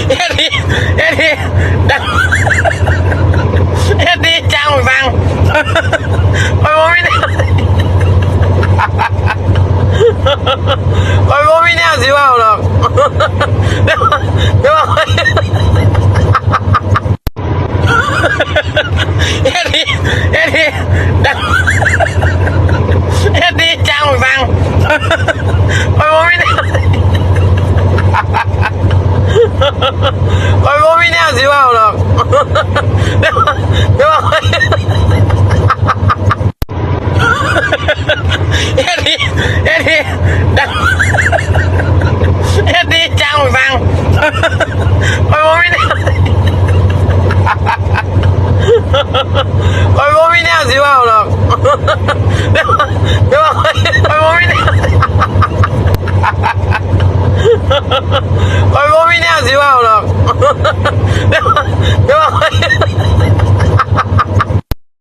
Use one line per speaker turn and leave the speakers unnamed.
เอ็ดดีเอ็ดดีดังเอ็ดดีจังฟังคอยว่าไม่แน่คอยว่าไม่แน่สิว่าหรอกเดี๋ยวเอ็ดดีเอ็ดดีดังเอ็ดดีจังฟังคอยว่าไม่แน่คอยว่าไม่แน่สิว่าหรอกเดี๋ยวเอ็ดดีเอ็ดดีดังเอ็ดดีจังฟังคอยว่าไม่แน่คอยว่าไม่แน่สิว่าหรอกเดี๋ยวคอยว่าไม่แน่คอยว่าไม่แน่สิว่าหรอกเดี๋ยว